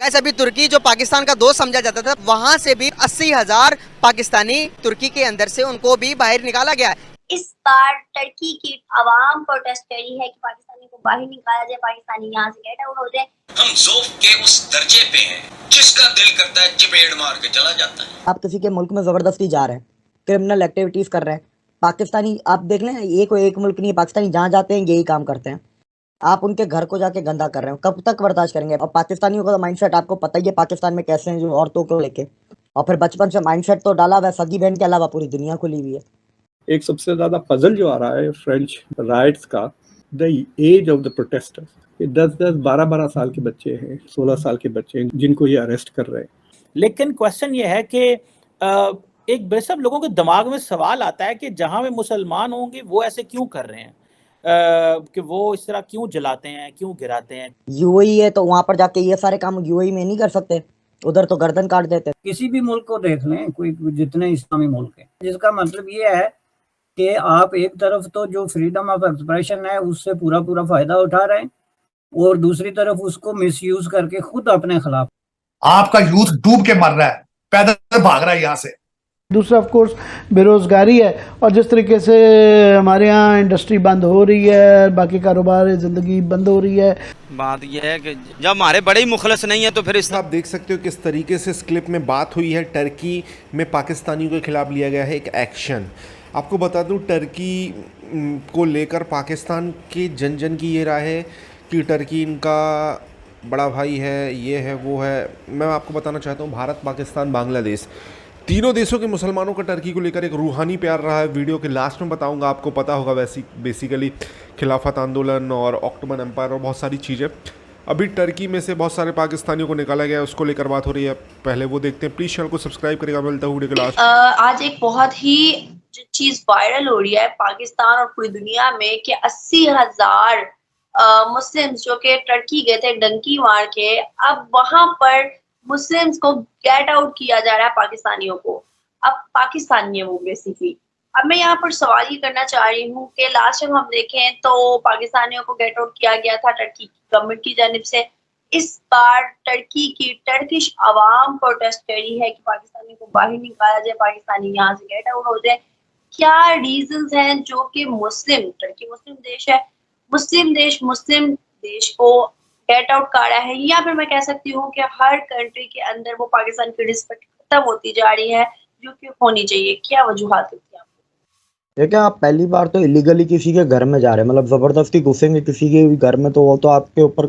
Guys अभी तुर्की जो पाकिस्तान का दोस्त समझा जाता था, वहां से भी 80,000 पाकिस्तानी तुर्की के अंदर से उनको भी बाहर निकाला गया है। इस बार टर्की की आवाम प्रोटेस्ट करी है कि पाकिस्तानी को बाहर निकाला जाए, पाकिस्तानी यहाँ से गेट आउट हो जाए। हम ज़ौक़ के उस दर्जे पे हैं जिसका दिल करता है चपेट मार के चला जाता है। आप किसी के मुल्क में जबरदस्ती जा रहे हैं, क्रिमिनल एक्टिविटीज कर रहे हैं, पाकिस्तानी आप देख लें, एक मुल्क नहीं, पाकिस्तानी जहाँ जाते हैं यही काम करते हैं। आप उनके घर को जाके गंदा कर रहे हो, कब तक बर्दाश्त करेंगे? और पाकिस्तानियों का माइंडसेट आपको पता ही है पाकिस्तान में कैसे हैं, जो औरतों को लेके, और फिर बचपन से माइंडसेट तो डाला हुआ है, सगी बहन के अलावा पूरी दुनिया खुली हुई है। एक सबसे ज्यादा पजल जो आ रहा है फ्रेंच राइट्स का, the age of the protesters, ये 10-10 12-12 साल के बच्चे हैं, 16 साल के बच्चे हैं जिनको ये अरेस्ट कर रहे हैं। लेकिन क्वेश्चन ये है कि एक बेशक लोगों के दिमाग में सवाल आता है कि जहां वे मुसलमान होंगे वो ऐसे क्यों कर रहे हैं, कि वो इस तरह क्यों जलाते हैं, क्यों गिराते हैं। यूएई है तो वहां पर जाके ये सारे काम यूएई में नहीं कर सकते, उधर तो गर्दन काट देते। किसी भी मुल्क को देख लें, कोई जितने इस्लामी मुल्क हैं, जिसका मतलब ये है कि आप एक तरफ तो जो फ्रीडम ऑफ एक्सप्रेशन है उससे पूरा फायदा उठा रहे हैं, और दूसरी तरफ उसको मिसयूज करके खुद अपने खिलाफ। आपका यूथ डूब के मर रहा है, पैदल भाग रहा है यहाँ से। दूसरा ऑफ कोर्स बेरोजगारी है, और जिस तरीके से हमारे यहाँ इंडस्ट्री बंद हो रही है, बाकी कारोबार ज़िंदगी बंद हो रही है। बात यह है कि जब हमारे बड़े ही मुखलस नहीं है तो फिर इस आप देख सकते हो किस तरीके से इस क्लिप में बात हुई है। टर्की में पाकिस्तानियों के खिलाफ लिया गया है एक एक्शन। आपको बता दूं, टर्की को लेकर पाकिस्तान के जन जन की ये राय है कि टर्की इनका बड़ा भाई है, ये है वो है। मैं आपको बताना चाहता हूँ, भारत, पाकिस्तान, बांग्लादेश, तीनों देशों के मुसलमानों का टर्की को लेकर एक रूहानी प्यार रहा है। वीडियो के लास्ट में बताऊंगा, आपको पता होगा वैसी बेसिकली खिलाफत आंदोलन और ऑक्टोमन एम्पायर और बहुत सारी चीज़ें। अभी टर्की में से बहुत सारे पाकिस्तानियों को निकाला गया है, उसको लेकर बात हो रही है। पहले वो देखते हैं, प्लीज़ चैनल को सब्सक्राइब करेगा। मिलता हूँ वीडियो के लास्ट। आज एक बहुत ही चीज वायरल हो रही है पाकिस्तान और पूरी दुनिया में कि 80,000 मुस्लिम्स जो कि टर्की गए थे डंकी मार के, अब वहां पर मुस्लिम्स को गेट आउट किया जा रहा है, पाकिस्तानियों को। अब पाकिस्तानी है वो बेसिकली। अब मैं यहाँ पर सवाल ये करना चाह रही हूँ कि लास्ट टाइम हम देखें तो पाकिस्तानियों को गेट आउट किया गया था टर्की गवर्नमेंट की जानिब से। इस बार टर्की की टर्किश आवाम प्रोटेस्ट करी है कि पाकिस्तानी को बाहर निकाला जाए, पाकिस्तानी यहाँ से गेट आउट हो जाए। क्या रीजंस हैं जो कि टर्की मुस्लिम देश है, मुस्लिम देश को गेट आउट कर रहा है, या फिर मैं कह सकती हूँ कि हर कंट्री के अंदर वो पाकिस्तान की रिस्पेक्ट खत्म होती जा रही है जो कि होनी चाहिए। क्या वजूहात होती है आपको? देखिए, आप पहली बार तो इलीगली किसी के घर में जा रहे हैं, मतलब जबरदस्ती घुसेंगे किसी के भी घर में, तो वो तो आपके ऊपर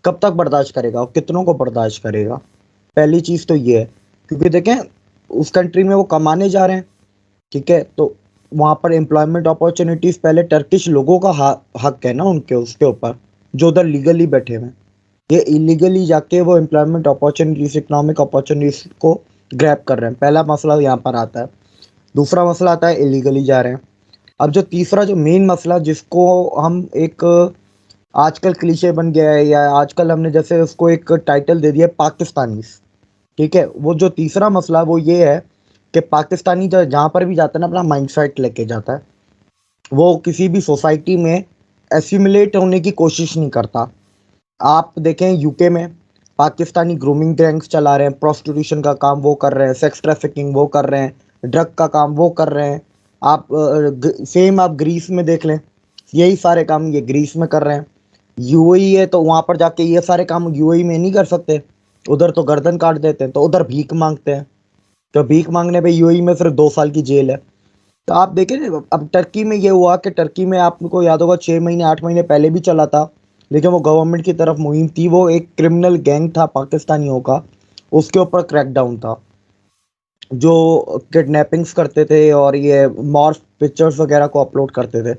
कब तक बर्दाश्त करेगा और कितनों को बर्दाश्त करेगा। पहली चीज़ तो ये है, क्योंकि देखें उस कंट्री में वो कमाने जा रहे हैं, ठीक है, तो वहाँ पर एम्प्लॉयमेंट अपॉर्चुनिटीज़ पहले टर्किश लोगों का हक है ना उनके, उसके ऊपर, जो उधर लीगली बैठे हुए हैं। ये इलीगली जाके वो एम्प्लॉयमेंट अपॉर्चुनिटीज़, इकोनॉमिक अपॉर्चुनिटीज़ को ग्रैब कर रहे हैं। पहला मसला यहाँ पर आता है। दूसरा मसला आता है इलीगली जा रहे हैं। अब जो तीसरा जो मेन मसला जिसको हम एक आजकल क्लीशे बन गया है, या आजकल हमने जैसे उसको एक टाइटल दे दिया पाकिस्तानी, ठीक है, वो जो तीसरा मसला वो ये है कि पाकिस्तानी जहाँ पर भी जाता है ना, अपना माइंडसेट लेके जाता है। वो किसी भी सोसाइटी में एसिमुलेट होने की कोशिश नहीं करता। आप देखें यूके में पाकिस्तानी ग्रूमिंग गैंग्स चला रहे हैं, प्रोस्टिट्यूशन का काम वो कर रहे हैं, सेक्स ट्रैफिकिंग वो कर रहे हैं, ड्रग का काम वो कर रहे हैं। आप सेम आप ग्रीस में देख लें, यही सारे काम ये ग्रीस में कर रहे हैं। यूएई है तो वहाँ पर जाके ये सारे काम यूएई में नहीं कर सकते, उधर तो गर्दन काट देते हैं, तो उधर भीख मांगते हैं। तो भीख मांगने पे यूएई में सिर्फ 2 साल की जेल है। तो आप देखें, अब टर्की में ये हुआ कि टर्की में आपको याद होगा 6 महीने 8 महीने पहले भी चला था, लेकिन वो गवर्नमेंट की तरफ मुहिम थी। वो एक क्रिमिनल गैंग था पाकिस्तानियों का, उसके ऊपर क्रैकडाउन था, जो किडनैपिंग्स करते थे और ये मॉर्फ पिक्चर्स वगैरह को अपलोड करते थे।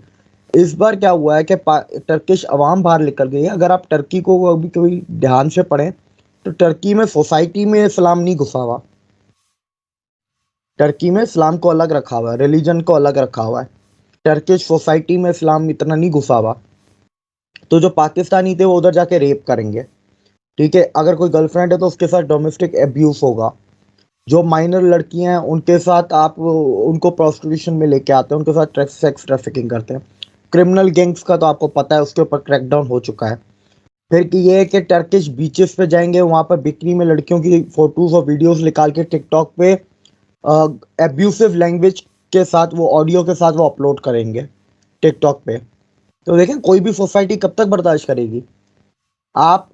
इस बार क्या हुआ है कि टर्किश अवाम बाहर निकल गई है। अगर आप टर्की को अभी कभी ध्यान से पढ़ें तो टर्की में सोसाइटी में इस्लाम नहीं घुसा हुआ। टर्की में इस्लाम को अलग रखा हुआ है, रिलीजन को अलग रखा हुआ है। टर्किश सोसाइटी में इस्लाम इतना नहीं घुसा हुआ। तो जो पाकिस्तानी थे वो उधर जाके रेप करेंगे, ठीक है। अगर कोई गर्लफ्रेंड है तो उसके साथ डोमेस्टिक एब्यूज होगा। जो माइनर लड़कियां हैं उनके साथ आप उनको प्रोस्टिट्यूशन में लेके आते हैं, उनके साथ सेक्स ट्रैफिकिंग करते हैं। क्रिमिनल गैंग्स का तो आपको पता है, उसके ऊपर क्रैकडाउन हो चुका है। फिर कि ये है कि टर्किश बीचेस पे जाएंगे, वहां पर बिकनी में लड़कियों की फोटोज और वीडियोस निकाल के टिकटॉक पे एब्यूसिव लैंग्वेज के साथ, वो ऑडियो के साथ वो अपलोड करेंगे टिकटॉक पे। तो देखें कोई भी सोसाइटी कब तक बर्दाश्त करेगी। आप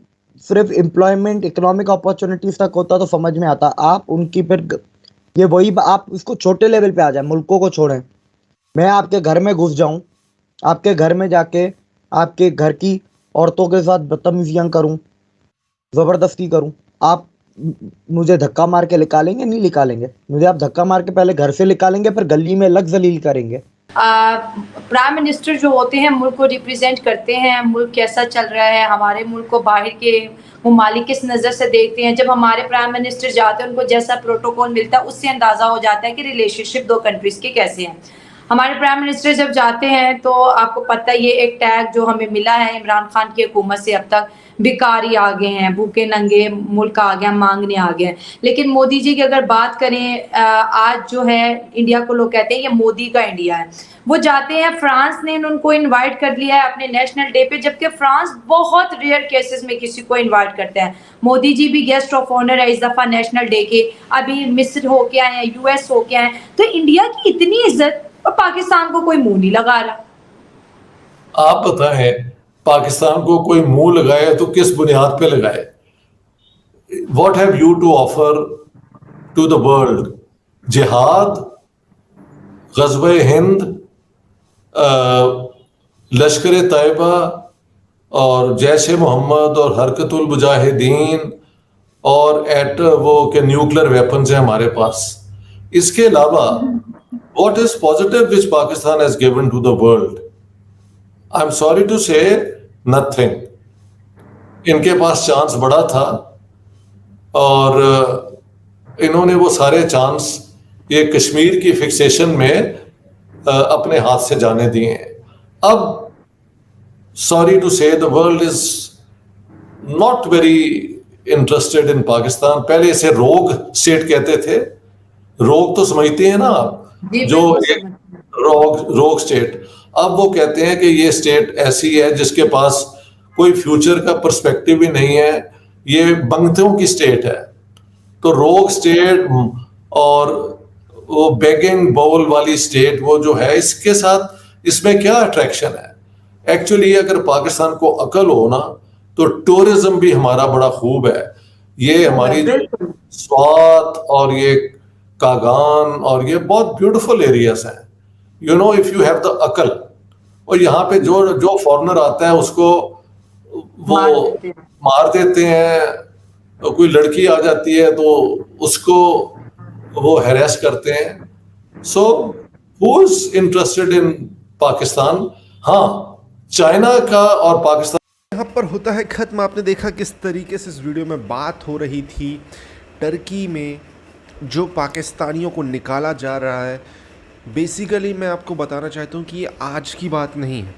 सिर्फ एम्प्लॉयमेंट इकोनॉमिक अपॉर्चुनिटीज तक होता तो समझ में आता, आप उनकी फिर ये वही आप इसको छोटे लेवल पे आ जाए, मुल्कों को छोड़ें। मैं आपके घर में घुस जाऊं, आपके घर में जाके आपके घर की औरतों के साथ बदतमीजियां करूं, ज़बरदस्ती करूं, आप मुझे धक्का मार के निकालेंगे? नहीं निकालेंगे। मुझे आप धक्का मार के पहले घर से निकालेंगे, फिर गली में लग जलील करेंगे। प्राइम मिनिस्टर जो होते हैं मुल्क को रिप्रेजेंट करते हैं, मुल्क कैसा चल रहा है, हमारे मुल्क को बाहर के ममालिक किस नज़र से देखते हैं। जब हमारे प्राइम मिनिस्टर जाते हैं उनको जैसा प्रोटोकॉल मिलता है उससे अंदाज़ा हो जाता है कि रिलेशनशिप दो कंट्रीज़ के कैसे हैं। हमारे प्राइम मिनिस्टर जब जाते हैं तो आपको पता है ये एक टैग जो हमें मिला है इमरान खान की हुकूमत से, अब तक भिखारी आ गए हैं, भूखे नंगे मुल्क आ गया, मांगने आ गए हैं। लेकिन मोदी जी की अगर बात करें, आज जो है इंडिया को लोग कहते हैं ये मोदी का इंडिया है। वो जाते हैं, फ्रांस ने उनको इनवाइट कर लिया है अपने नेशनल डे पे, जबकि फ्रांस बहुत रेयर केसेस में किसी को इनवाइट करते हैं। मोदी जी भी गेस्ट ऑफ ऑनर है इस दफ़ा नेशनल डे के, अभी मिस्र होके आए हैं, यूएस होके आए हैं। तो इंडिया की इतनी इज्जत और पाकिस्तान को कोई मुंह नहीं लगा रहा। आप बताएं, पाकिस्तान को कोई मुंह लगाए तो किस बुनियाद पे लगाए? What have you to offer to the world? जिहाद, ग़ज़वे हिंद, लश्कर तैयबा और जैश मोहम्मद और हरकतुल मुजाहिदीन और वो के न्यूक्लियर वेपन्स हैं हमारे पास। इसके अलावा what is positive which Pakistan has given to the world? I'm sorry to say, nothing. इनके पास चांस बड़ा था और इन्होंने वो सारे चांस ये कश्मीर की फिक्सेशन में अपने हाथ से जाने दिए हैं। अब सॉरी टू से the world is not very interested in Pakistan. पहले इसे रोग स्टेट कहते थे, रोग तो समझते हैं ना आप, जो एक रोग स्टेट। अब वो कहते हैं कि ये स्टेट ऐसी है जिसके पास कोई फ्यूचर का पर्सपेक्टिव ही नहीं है, ये बंगतों की स्टेट है। तो रोग स्टेट और वो बेगिंग बाउल वाली स्टेट वो जो है, इसके साथ इसमें क्या अट्रैक्शन है? एक्चुअली अगर पाकिस्तान को अकल हो ना तो टूरिज्म भी हमारा बड़ा खूब है। ये हमारी स्वात और ये कागान और ये बहुत ब्यूटीफुल एरियाज हैं, you know, if you have the अकल। और यहाँ पे जो फॉरेनर आता है उसको वो मार देते हैं, तो कोई लड़की आ जाती है तो उसको वो हैरेस करते हैं। So who is interested in Pakistan? हाँ, चाइना का और पाकिस्तान यहाँ पर होता है ख़त्म। आपने देखा किस तरीके से इस वीडियो में बात हो रही थी। टर्की में जो पाकिस्तानियों को निकाला जा रहा है, बेसिकली मैं आपको बताना चाहता हूँ कि ये आज की बात नहीं है।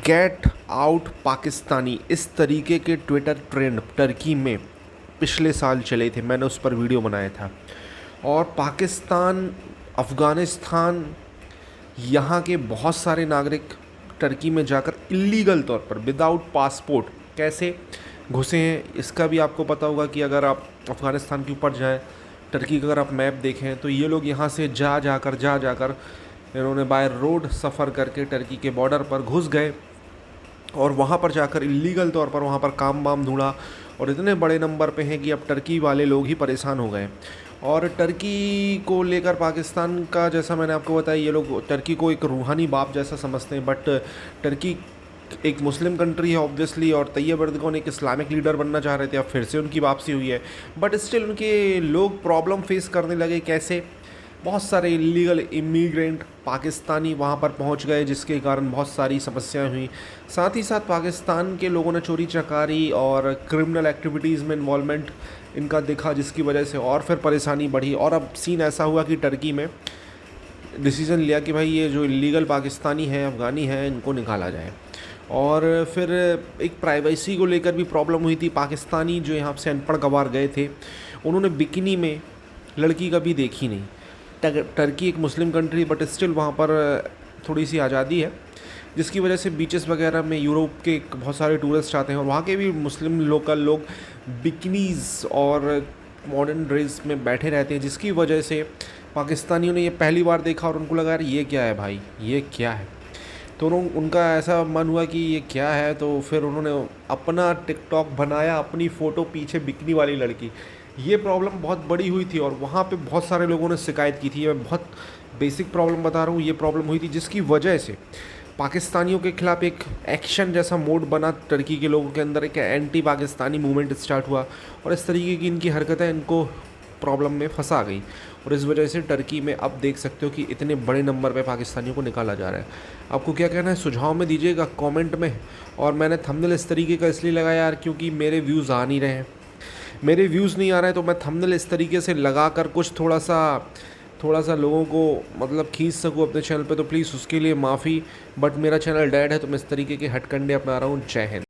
गेट आउट पाकिस्तानी, इस तरीके के ट्विटर ट्रेंड टर्की में पिछले साल चले थे, मैंने उस पर वीडियो बनाया था। और पाकिस्तान, अफ़गानिस्तान, यहाँ के बहुत सारे नागरिक टर्की में जाकर इलीगल तौर पर विदाउट पासपोर्ट कैसे घुसे हैं, इसका भी आपको पता होगा कि अगर आप अफ़गानिस्तान के ऊपर जाएं, टर्की का अगर आप मैप देखें तो ये लोग यहाँ से जा जाकर इन्होंने बाय रोड सफ़र करके टर्की के बॉर्डर पर घुस गए और वहाँ पर जाकर इलीगल तौर पर वहाँ पर काम वाम ढूंढा और इतने बड़े नंबर पे हैं कि अब टर्की वाले लोग ही परेशान हो गए। और टर्की को लेकर पाकिस्तान का, जैसा मैंने आपको बताया, ये लोग टर्की को एक रूहानी बाप जैसा समझते हैं, बट टर्की एक मुस्लिम कंट्री है ऑब्वियसली, और तैयब एर्दोगन एक इस्लामिक लीडर बनना चाह रहे थे। अब फिर से उनकी वापसी हुई है, बट स्टिल उनके लोग प्रॉब्लम फेस करने लगे। कैसे? बहुत सारे इलीगल इमिग्रेंट पाकिस्तानी वहाँ पर पहुँच गए, जिसके कारण बहुत सारी समस्याएं हुई। साथ ही साथ पाकिस्तान के लोगों ने चोरी चकारी और क्रिमिनल एक्टिविटीज़ में इन्वॉल्वमेंट इनका देखा, जिसकी वजह से और फिर परेशानी बढ़ी। और अब सीन ऐसा हुआ कि टर्की में डिसीज़न लिया कि भाई ये जो इलीगल पाकिस्तानी हैं, अफ़गानी हैं, इनको निकाला जाए। और फिर एक प्राइवेसी को लेकर भी प्रॉब्लम हुई थी। पाकिस्तानी जो यहाँ से अनपढ़ गवार गए थे, उन्होंने बिकिनी में लड़की कभी देखी नहीं। टर्की एक मुस्लिम कंट्री, बट स्टिल वहाँ पर थोड़ी सी आज़ादी है, जिसकी वजह से बीचेस वगैरह में यूरोप के बहुत सारे टूरिस्ट आते हैं और वहाँ के भी मुस्लिम लोकल लोग बिकनीज़ और मॉडर्न ड्रेस में बैठे रहते हैं, जिसकी वजह से पाकिस्तानियों ने ये पहली बार देखा और उनको लगा यार ये क्या है भाई, ये क्या है। तो उनका ऐसा मन हुआ कि ये क्या है, तो फिर उन्होंने अपना टिकटॉक बनाया, अपनी फ़ोटो पीछे बिकनी वाली लड़की। ये प्रॉब्लम बहुत बड़ी हुई थी और वहाँ पे बहुत सारे लोगों ने शिकायत की थी। मैं बहुत बेसिक प्रॉब्लम बता रहा हूँ, ये प्रॉब्लम हुई थी जिसकी वजह से पाकिस्तानियों के खिलाफ़ एक एक्शन जैसा मोड बना टर्की के लोगों के अंदर, एक एंटी पाकिस्तानी मूवमेंट स्टार्ट हुआ और इस तरीके की इनकी हरकतें इनको प्रॉब्लम में फंसा गई और इस वजह से टर्की में अब देख सकते हो कि इतने बड़े नंबर पे पाकिस्तानियों को निकाला जा रहा है। आपको क्या कहना है, सुझाव में दीजिएगा कमेंट में। और मैंने थंबनेल इस तरीके का इसलिए लगाया यार क्योंकि मेरे व्यूज़ आ नहीं रहे हैं, मेरे व्यूज़ नहीं आ रहे हैं, तो मैं थंबनेल इस तरीके से लगा कर कुछ थोड़ा सा लोगों को मतलब खींच सकूँ अपने चैनल पे, तो प्लीज़ उसके लिए माफ़ी। बट मेरा चैनल डेड है तो मैं इस तरीके के हटकंडे अपना रहा हूँ। जय हिंद।